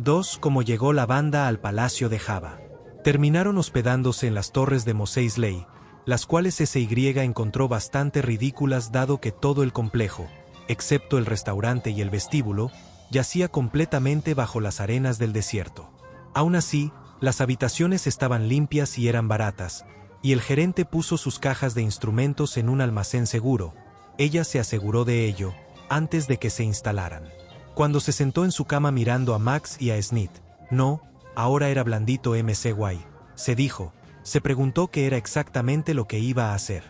2. Cómo llegó la banda al palacio de Java. Terminaron hospedándose en las torres de Mos Eisley, las cuales SY encontró bastante ridículas dado que todo el complejo, excepto el restaurante y el vestíbulo, yacía completamente bajo las arenas del desierto. Aún así, las habitaciones estaban limpias y eran baratas, y el gerente puso sus cajas de instrumentos en un almacén seguro. Ella se aseguró de ello, antes de que se instalaran. Cuando se sentó en su cama mirando a Max y a Snit, no, ahora era Blandito McY, se dijo, se preguntó qué era exactamente lo que iba a hacer.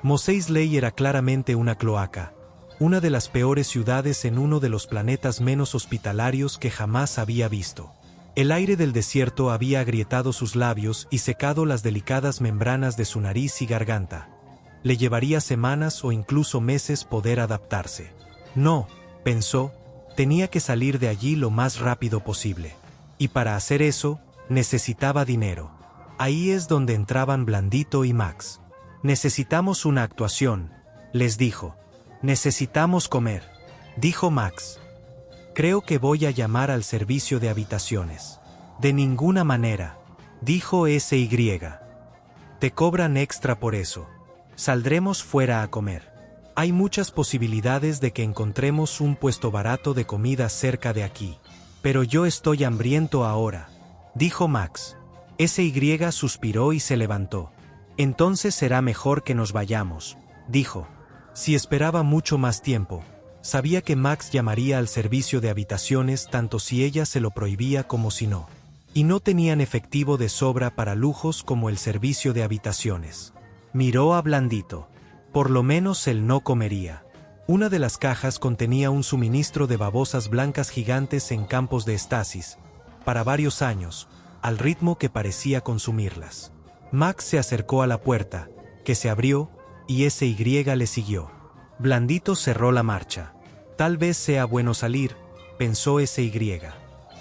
Mos Eisley era claramente una cloaca, una de las peores ciudades en uno de los planetas menos hospitalarios que jamás había visto. El aire del desierto había agrietado sus labios y secado las delicadas membranas de su nariz y garganta. Le llevaría semanas o incluso meses poder adaptarse. No, pensó, tenía que salir de allí lo más rápido posible. Y para hacer eso, necesitaba dinero. Ahí es donde entraban Blandito y Max. Necesitamos una actuación, les dijo. Necesitamos comer, dijo Max. Creo que voy a llamar al servicio de habitaciones. De ninguna manera, dijo SY. Te cobran extra por eso. Saldremos fuera a comer. Hay muchas posibilidades de que encontremos un puesto barato de comida cerca de aquí. Pero yo estoy hambriento ahora, dijo Max. SY suspiró y se levantó. Entonces será mejor que nos vayamos, dijo. Si esperaba mucho más tiempo, sabía que Max llamaría al servicio de habitaciones tanto si ella se lo prohibía como si no. Y no tenían efectivo de sobra para lujos como el servicio de habitaciones. Miró a Blandito. Por lo menos él no comería. Una de las cajas contenía un suministro de babosas blancas gigantes en campos de estasis, para varios años, al ritmo que parecía consumirlas. Max se acercó a la puerta, que se abrió, y SY le siguió. Blandito cerró la marcha. Tal vez sea bueno salir, pensó SY.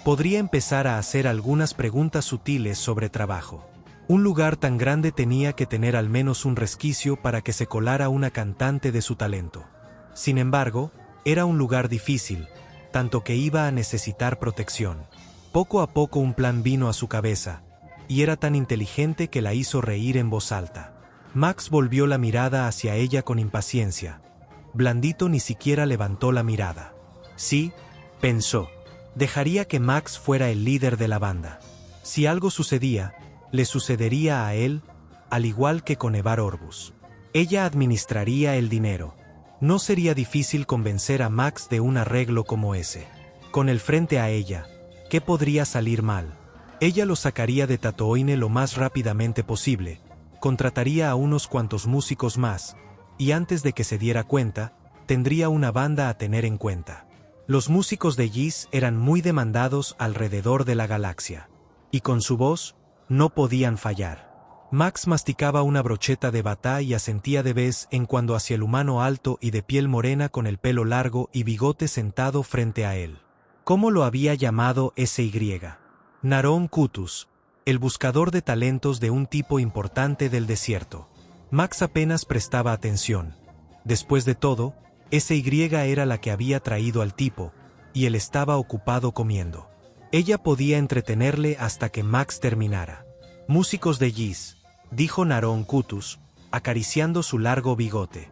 Podría empezar a hacer algunas preguntas sutiles sobre trabajo. Un lugar tan grande tenía que tener al menos un resquicio para que se colara una cantante de su talento. Sin embargo, era un lugar difícil, tanto que iba a necesitar protección. Poco a poco un plan vino a su cabeza, y era tan inteligente que la hizo reír en voz alta. Max volvió la mirada hacia ella con impaciencia. Blandito ni siquiera levantó la mirada. Sí, pensó, dejaría que Max fuera el líder de la banda. Si algo sucedía, le sucedería a él, al igual que con Evar Orbus. Ella administraría el dinero. No sería difícil convencer a Max de un arreglo como ese. Con él frente a ella, ¿qué podría salir mal? Ella lo sacaría de Tatooine lo más rápidamente posible, contrataría a unos cuantos músicos más, y antes de que se diera cuenta, tendría una banda a tener en cuenta. Los músicos de Giz eran muy demandados alrededor de la galaxia, y con su voz, no podían fallar. Max masticaba una brocheta de batá y asentía de vez en cuando hacia el humano alto y de piel morena con el pelo largo y bigote sentado frente a él. ¿Cómo lo había llamado SY? Naron Kutus, el buscador de talentos de un tipo importante del desierto. Max apenas prestaba atención. Después de todo, SY era la que había traído al tipo, y él estaba ocupado comiendo. Ella podía entretenerle hasta que Max terminara. Músicos de Giz, dijo Naron Kutus, acariciando su largo bigote.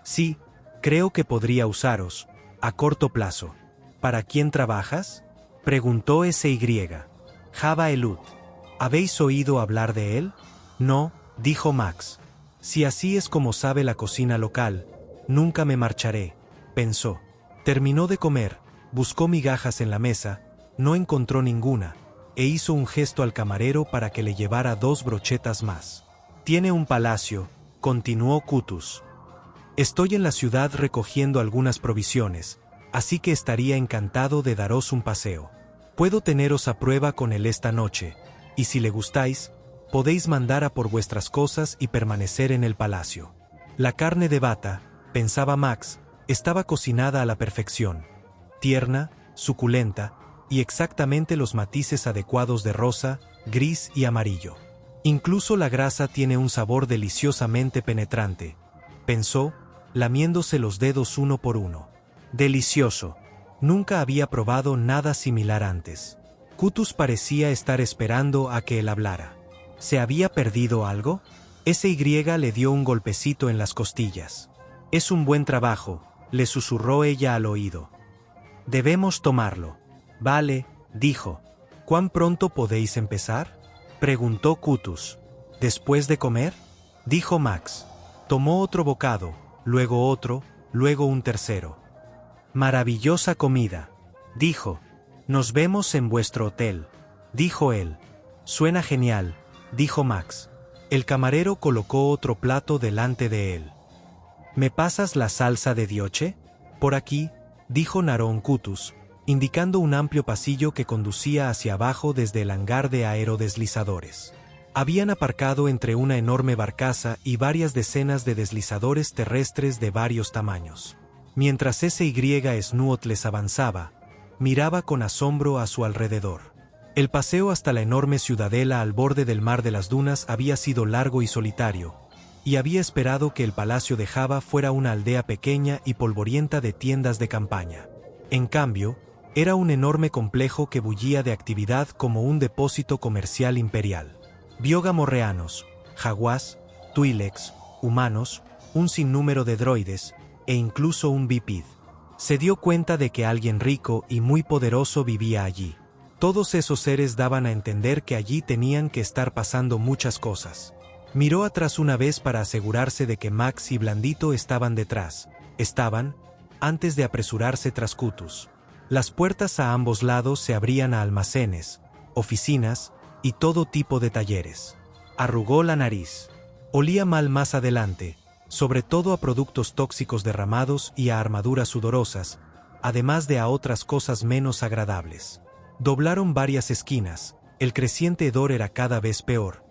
Sí, creo que podría usaros, a corto plazo. ¿Para quién trabajas? Preguntó SY. Java Elut. ¿Habéis oído hablar de él? No, dijo Max. Si así es como sabe la cocina local, nunca me marcharé, pensó. Terminó de comer, buscó migajas en la mesa, no encontró ninguna, e hizo un gesto al camarero para que le llevara 2 brochetas más. Tiene un palacio, continuó Kutus. Estoy en la ciudad recogiendo algunas provisiones, así que estaría encantado de daros un paseo. Puedo teneros a prueba con él esta noche, y si le gustáis, podéis mandar a por vuestras cosas y permanecer en el palacio. La carne de bata, pensaba Max, estaba cocinada a la perfección. Tierna, suculenta, y exactamente los matices adecuados de rosa, gris y amarillo. Incluso la grasa tiene un sabor deliciosamente penetrante, pensó, lamiéndose los dedos uno por uno. Delicioso. Nunca había probado nada similar antes. Cutus parecía estar esperando a que él hablara. ¿Se había perdido algo? SY le dio un golpecito en las costillas. Es un buen trabajo, le susurró ella al oído. Debemos tomarlo. Vale, dijo. ¿Cuán pronto podéis empezar? Preguntó Cutus. ¿Después de comer? Dijo Max. Tomó otro bocado, luego otro, luego un tercero. Maravillosa comida, dijo. Nos vemos en vuestro hotel, dijo él. Suena genial, dijo Max. El camarero colocó otro plato delante de él. ¿Me pasas la salsa de dioche? Por aquí, dijo Narón Cutus, indicando un amplio pasillo que conducía hacia abajo desde el hangar de aerodeslizadores. Habían aparcado entre una enorme barcaza y varias decenas de deslizadores terrestres de varios tamaños. Mientras SY Snuot les avanzaba, miraba con asombro a su alrededor. El paseo hasta la enorme ciudadela al borde del mar de las dunas había sido largo y solitario, y había esperado que el palacio de Java fuera una aldea pequeña y polvorienta de tiendas de campaña. En cambio, era un enorme complejo que bullía de actividad como un depósito comercial imperial. Vio gamorreanos, jaguás, twi'leks, humanos, un sinnúmero de droides, e incluso un bíped. Se dio cuenta de que alguien rico y muy poderoso vivía allí. Todos esos seres daban a entender que allí tenían que estar pasando muchas cosas. Miró atrás una vez para asegurarse de que Max y Blandito estaban detrás. Antes de apresurarse tras Cutus. Las puertas a ambos lados se abrían a almacenes, oficinas y todo tipo de talleres. Arrugó la nariz. Olía mal más adelante, sobre todo a productos tóxicos derramados y a armaduras sudorosas, además de a otras cosas menos agradables. Doblaron varias esquinas, el creciente hedor era cada vez peor,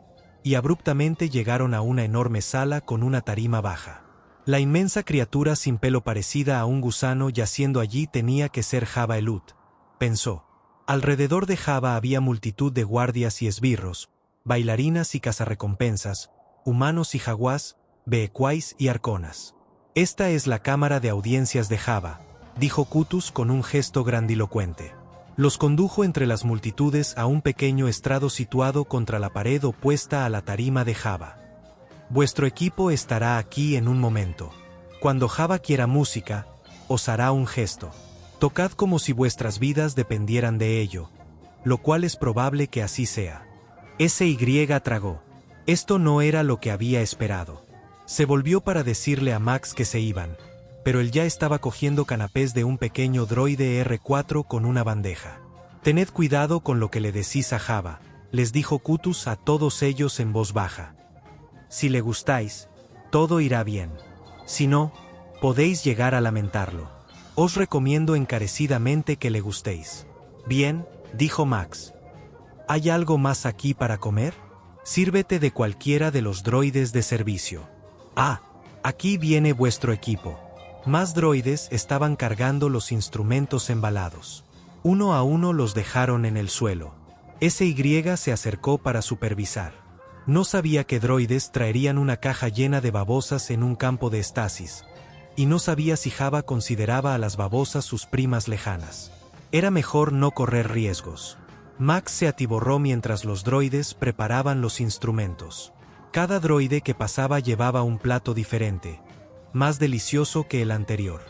y abruptamente llegaron a una enorme sala con una tarima baja. La inmensa criatura sin pelo parecida a un gusano yaciendo allí tenía que ser Java el Hutt, pensó. Alrededor de Java había multitud de guardias y esbirros, bailarinas y cazarrecompensas, humanos y jaguás, beequais y arconas. Esta es la cámara de audiencias de Java, dijo Cutus con un gesto grandilocuente. Los condujo entre las multitudes a un pequeño estrado situado contra la pared opuesta a la tarima de Java. Vuestro equipo estará aquí en un momento. Cuando Java quiera música, os hará un gesto. Tocad como si vuestras vidas dependieran de ello, lo cual es probable que así sea. SY tragó. Esto no era lo que había esperado. Se volvió para decirle a Max que se iban, pero él ya estaba cogiendo canapés de un pequeño droide R4 con una bandeja. Tened cuidado con lo que le decís a Java, les dijo Cutus a todos ellos en voz baja. Si le gustáis, todo irá bien. Si no, podéis llegar a lamentarlo. Os recomiendo encarecidamente que le gustéis. Bien, dijo Max. ¿Hay algo más aquí para comer? Sírvete de cualquiera de los droides de servicio. Ah, aquí viene vuestro equipo. Más droides estaban cargando los instrumentos embalados. Uno a uno los dejaron en el suelo. SY se acercó para supervisar. No sabía que droides traerían una caja llena de babosas en un campo de estasis, y no sabía si Java consideraba a las babosas sus primas lejanas. Era mejor no correr riesgos. Max se atiborró mientras los droides preparaban los instrumentos. Cada droide que pasaba llevaba un plato diferente, más delicioso que el anterior.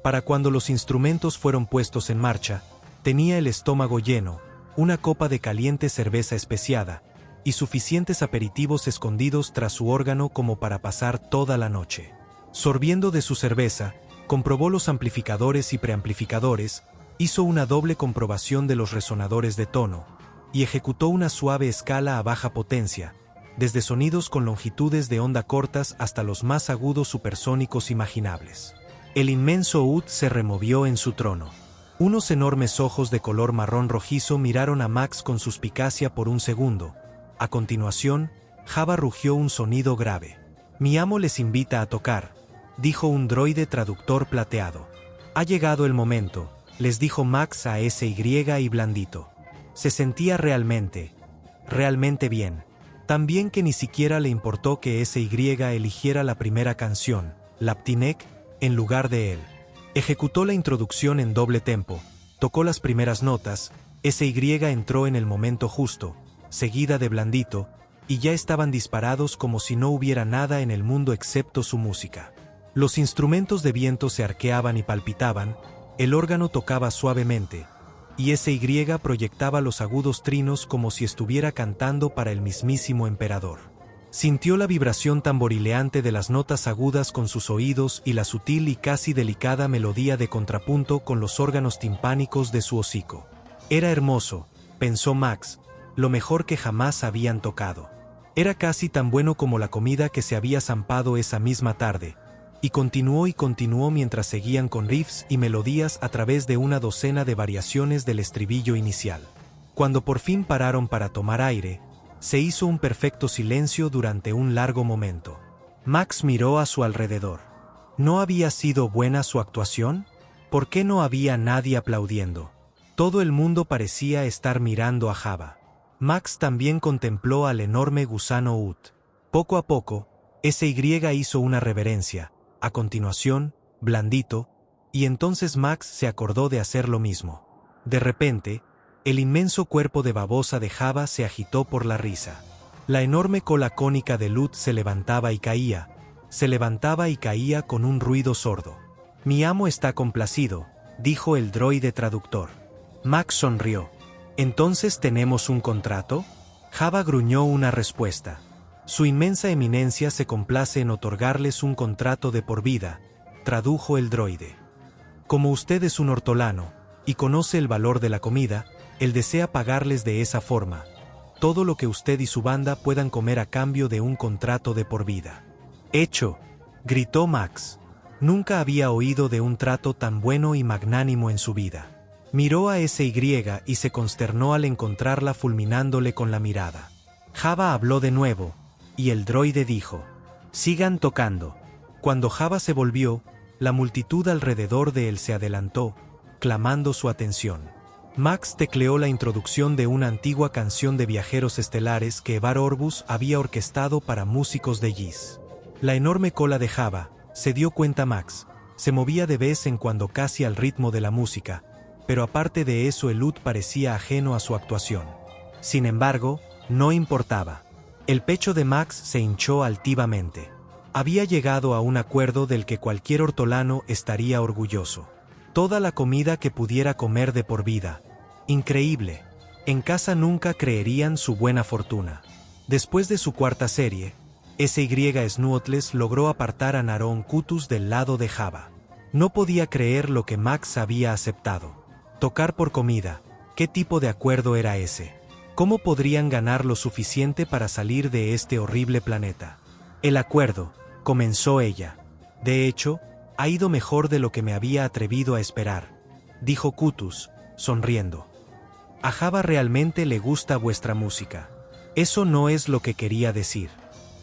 Para cuando los instrumentos fueron puestos en marcha, tenía el estómago lleno, una copa de caliente cerveza especiada, y suficientes aperitivos escondidos tras su órgano como para pasar toda la noche. Sorbiendo de su cerveza, comprobó los amplificadores y preamplificadores, hizo una doble comprobación de los resonadores de tono, y ejecutó una suave escala a baja potencia, desde sonidos con longitudes de onda cortas hasta los más agudos supersónicos imaginables. El inmenso Hutt se removió en su trono. Unos enormes ojos de color marrón rojizo miraron a Max con suspicacia por un segundo. A continuación, Java rugió un sonido grave. Mi amo les invita a tocar, dijo un droide traductor plateado. Ha llegado el momento, les dijo Max a SY y Blandito. Se sentía realmente bien. Tan bien que ni siquiera le importó que SY eligiera la primera canción, Laptinek, en lugar de él. Ejecutó la introducción en doble tempo, tocó las primeras notas, SY entró en el momento justo, seguida de Blandito, y ya estaban disparados como si no hubiera nada en el mundo excepto su música. Los instrumentos de viento se arqueaban y palpitaban, el órgano tocaba suavemente, y SY proyectaba los agudos trinos como si estuviera cantando para el mismísimo emperador. Sintió la vibración tamborileante de las notas agudas con sus oídos y la sutil y casi delicada melodía de contrapunto con los órganos timpánicos de su hocico. Era hermoso, pensó Max, lo mejor que jamás habían tocado. Era casi tan bueno como la comida que se había zampado esa misma tarde, y continuó mientras seguían con riffs y melodías a través de una docena de variaciones del estribillo inicial. Cuando por fin pararon para tomar aire, se hizo un perfecto silencio durante un largo momento. Max miró a su alrededor. ¿No había sido buena su actuación? ¿Por qué no había nadie aplaudiendo? Todo el mundo parecía estar mirando a Java. Max también contempló al enorme gusano Ut. Poco a poco, SY hizo una reverencia, a continuación, Blandito, y entonces Max se acordó de hacer lo mismo. De repente, el inmenso cuerpo de babosa de Java se agitó por la risa. La enorme cola cónica de Ut se levantaba y caía con un ruido sordo. Mi amo está complacido, dijo el droide traductor. Max sonrió. ¿Entonces tenemos un contrato? Java gruñó una respuesta. Su inmensa eminencia se complace en otorgarles un contrato de por vida, tradujo el droide. Como usted es un ortolano, y conoce el valor de la comida, él desea pagarles de esa forma. Todo lo que usted y su banda puedan comer a cambio de un contrato de por vida. ¡Hecho!, gritó Max. Nunca había oído de un trato tan bueno y magnánimo en su vida. Miró a SY y se consternó al encontrarla fulminándole con la mirada. Java habló de nuevo, y el droide dijo: sigan tocando. Cuando Java se volvió, la multitud alrededor de él se adelantó, clamando su atención. Max tecleó la introducción de una antigua canción de viajeros estelares que Evar Orbus había orquestado para músicos de Giz. La enorme cola de Java, se dio cuenta Max, se movía de vez en cuando casi al ritmo de la música, pero aparte de eso el Ut parecía ajeno a su actuación. Sin embargo, no importaba. El pecho de Max se hinchó altivamente. Había llegado a un acuerdo del que cualquier ortolano estaría orgulloso. Toda la comida que pudiera comer de por vida. Increíble. En casa nunca creerían su buena fortuna. Después de su cuarta serie, SY Snuotles logró apartar a Naron Kutus del lado de Java. No podía creer lo que Max había aceptado. Tocar por comida. ¿Qué tipo de acuerdo era ese? ¿Cómo podrían ganar lo suficiente para salir de este horrible planeta? El acuerdo, comenzó ella. De hecho, ha ido mejor de lo que me había atrevido a esperar, dijo Kutus, sonriendo. A Java realmente le gusta vuestra música. Eso no es lo que quería decir.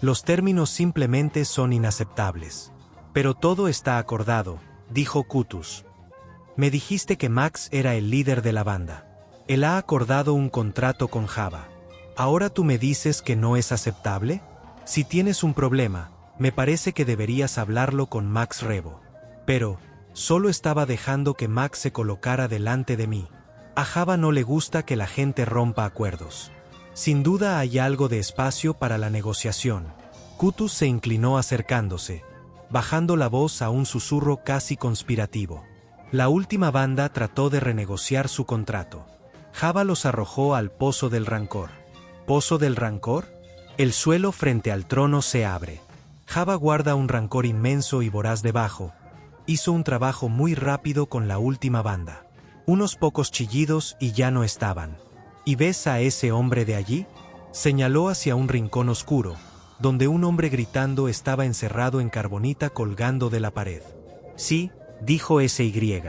Los términos simplemente son inaceptables. Pero todo está acordado, dijo Kutus. Me dijiste que Max era el líder de la banda. Él ha acordado un contrato con Java. ¿Ahora tú me dices que no es aceptable? Si tienes un problema, me parece que deberías hablarlo con Max Rebo. Pero, solo estaba dejando que Max se colocara delante de mí. A Java no le gusta que la gente rompa acuerdos. Sin duda hay algo de espacio para la negociación. Kutus se inclinó acercándose, bajando la voz a un susurro casi conspirativo. La última banda trató de renegociar su contrato. Java los arrojó al Pozo del Rancor. ¿Pozo del Rancor? El suelo frente al trono se abre. Java guarda un rancor inmenso y voraz debajo. Hizo un trabajo muy rápido con la última banda. Unos pocos chillidos y ya no estaban. ¿Y ves a ese hombre de allí? Señaló hacia un rincón oscuro, donde un hombre gritando estaba encerrado en carbonita colgando de la pared. Sí, dijo SY.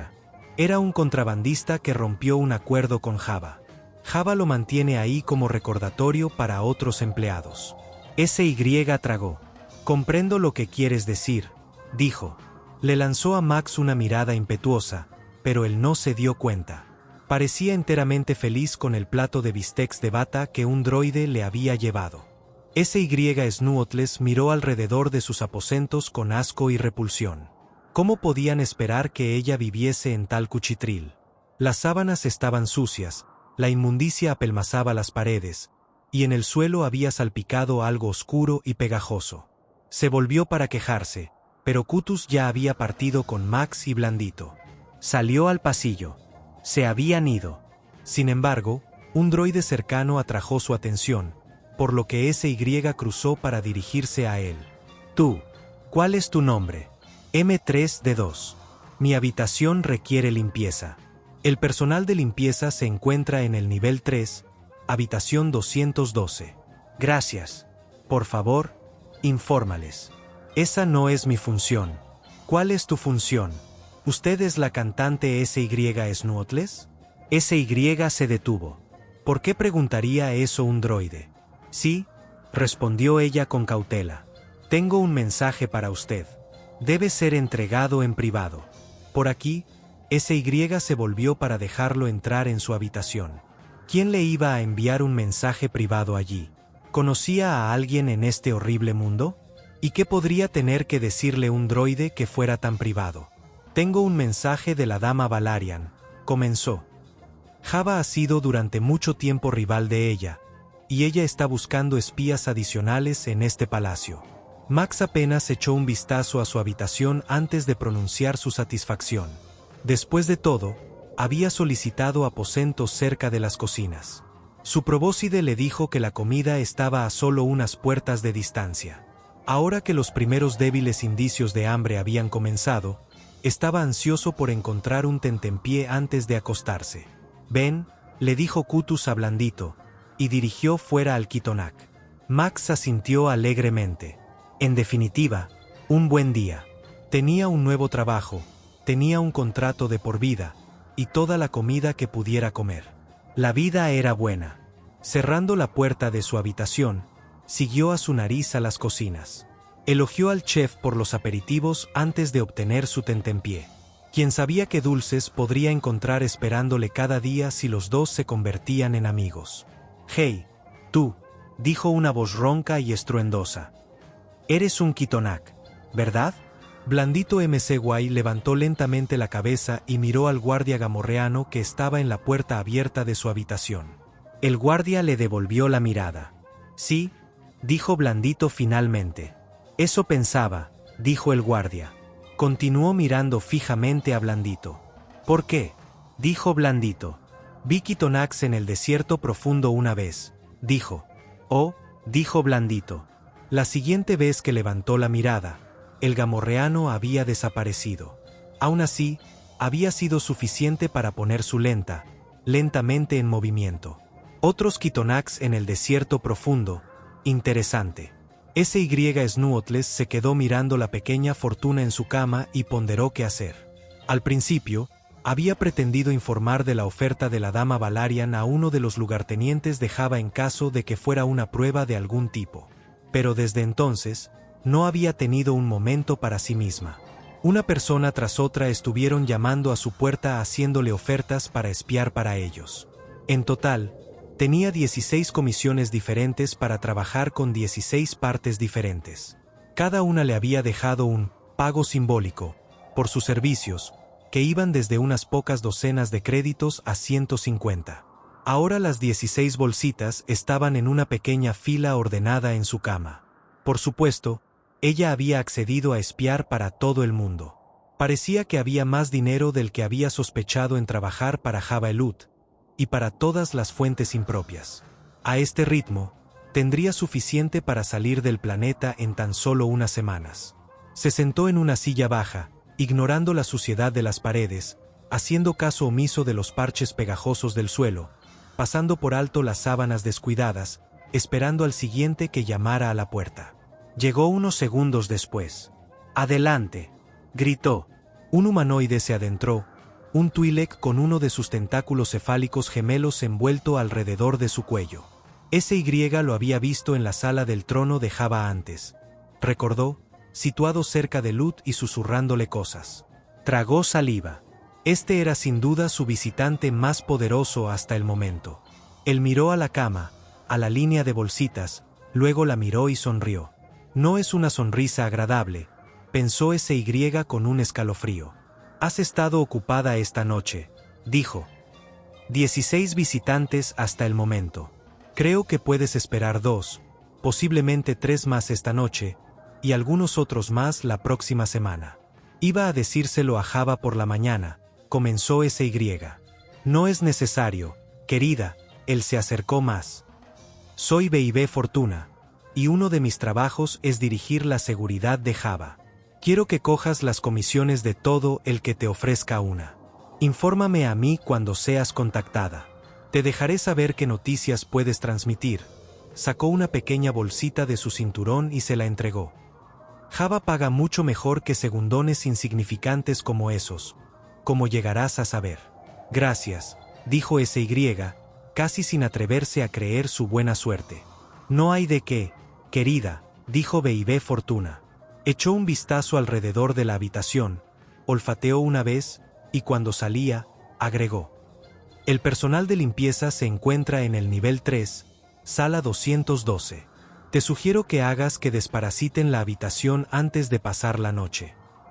Era un contrabandista que rompió un acuerdo con Java. Java lo mantiene ahí como recordatorio para otros empleados. SY tragó. Comprendo lo que quieres decir, dijo. Le lanzó a Max una mirada impetuosa, pero él no se dio cuenta. Parecía enteramente feliz con el plato de bistecs de bata que un droide le había llevado. SY Snuotles miró alrededor de sus aposentos con asco y repulsión. ¿Cómo podían esperar que ella viviese en tal cuchitril? Las sábanas estaban sucias, La inmundicia apelmazaba las paredes, y en el suelo había salpicado algo oscuro y pegajoso. Se volvió para quejarse, pero Cutus ya había partido con Max y Blandito. Salió al pasillo. Se habían ido. Sin embargo, un droide cercano atrajo su atención, por lo que SY cruzó para dirigirse a él. Tú. ¿Cuál es tu nombre? M3D2. Mi habitación requiere limpieza. El personal de limpieza se encuentra en el nivel 3, habitación 212. Gracias. Por favor, infórmales. Esa no es mi función. ¿Cuál es tu función? ¿Usted es la cantante SY Snuotles? SY se detuvo. ¿Por qué preguntaría eso un droide? Sí, respondió ella con cautela. Tengo un mensaje para usted. Debe ser entregado en privado. Por aquí, SY se volvió para dejarlo entrar en su habitación. ¿Quién le iba a enviar un mensaje privado allí? ¿Conocía a alguien en este horrible mundo? ¿Y qué podría tener que decirle un droide que fuera tan privado? Tengo un mensaje de la dama Valarian, comenzó. Java ha sido durante mucho tiempo rival de ella, y ella está buscando espías adicionales en este palacio. Max apenas echó un vistazo a su habitación antes de pronunciar su satisfacción. Después de todo, había solicitado aposentos cerca de las cocinas. Su probóscide le dijo que la comida estaba a solo unas puertas de distancia. Ahora que los primeros débiles indicios de hambre habían comenzado, estaba ansioso por encontrar un tentempié antes de acostarse. Ven, le dijo Cutus a Blandito, y dirigió fuera al Kitonak. Max asintió alegremente. En definitiva, un buen día. Tenía un nuevo trabajo, tenía un contrato de por vida, y toda la comida que pudiera comer. La vida era buena. Cerrando la puerta de su habitación, siguió a su nariz a las cocinas. Elogió al chef por los aperitivos antes de obtener su tentempié. Quien sabía qué dulces podría encontrar esperándole cada día si los dos se convertían en amigos. «Hey, tú», dijo una voz ronca y estruendosa. «Eres un Kitonak, ¿verdad?» Blandito MCY levantó lentamente la cabeza y miró al guardia gamorreano que estaba en la puerta abierta de su habitación. El guardia le devolvió la mirada. «Sí», dijo Blandito finalmente. «Eso pensaba», dijo el guardia. Continuó mirando fijamente a Blandito. «¿Por qué?», dijo Blandito. «Vi Kitonaks en el desierto profundo una vez», dijo. «Oh», dijo Blandito. La siguiente vez que levantó la mirada, el gamorreano había desaparecido. Aún así, había sido suficiente para poner su lentamente en movimiento. Otros Kitonaks en el desierto profundo. Interesante. SY Snuotles se quedó mirando la pequeña fortuna en su cama y ponderó qué hacer. Al principio, había pretendido informar de la oferta de la dama Valarian a uno de los lugartenientes de Java en caso de que fuera una prueba de algún tipo. Pero desde entonces, no había tenido un momento para sí misma. Una persona tras otra estuvieron llamando a su puerta haciéndole ofertas para espiar para ellos. En total, tenía 16 comisiones diferentes para trabajar con 16 partes diferentes. Cada una le había dejado un pago simbólico por sus servicios, que iban desde unas pocas docenas de créditos a 150. Ahora las 16 bolsitas estaban en una pequeña fila ordenada en su cama. Por supuesto, ella había accedido a espiar para todo el mundo. Parecía que había más dinero del que había sospechado en trabajar para Java Elut, y para todas las fuentes impropias. A este ritmo, tendría suficiente para salir del planeta en tan solo unas semanas. Se sentó en una silla baja, ignorando la suciedad de las paredes, haciendo caso omiso de los parches pegajosos del suelo, pasando por alto las sábanas descuidadas, esperando al siguiente que llamara a la puerta. Llegó unos segundos después. «Adelante», gritó. Un humanoide se adentró, un Twi'lek con uno de sus tentáculos cefálicos gemelos envuelto alrededor de su cuello. SY lo había visto en la sala del trono de Java antes. Recordó, situado cerca de Lut y susurrándole cosas. Tragó saliva. Este era sin duda su visitante más poderoso hasta el momento. Él miró a la cama, a la línea de bolsitas, luego la miró y sonrió. No es una sonrisa agradable, pensó SY con un escalofrío. «Has estado ocupada esta noche», dijo. 16 visitantes hasta el momento. Creo que puedes esperar 2, posiblemente 3 más esta noche, y algunos otros más la próxima semana. Iba a decírselo a Java por la mañana, comenzó SY. No es necesario, querida, él se acercó más. Soy B&B Fortuna, y uno de mis trabajos es dirigir la seguridad de Java. Quiero que cojas las comisiones de todo el que te ofrezca una. Infórmame a mí cuando seas contactada. Te dejaré saber qué noticias puedes transmitir. Sacó una pequeña bolsita de su cinturón y se la entregó. Java paga mucho mejor que segundones insignificantes como esos, como llegarás a saber. Gracias, dijo SY, casi sin atreverse a creer su buena suerte. No hay de qué, querida, dijo B&B Fortuna. Echó un vistazo alrededor de la habitación, olfateó una vez, y cuando salía, agregó. El personal de limpieza se encuentra en el nivel 3, sala 212. Te sugiero que hagas que desparasiten la habitación antes de pasar la noche.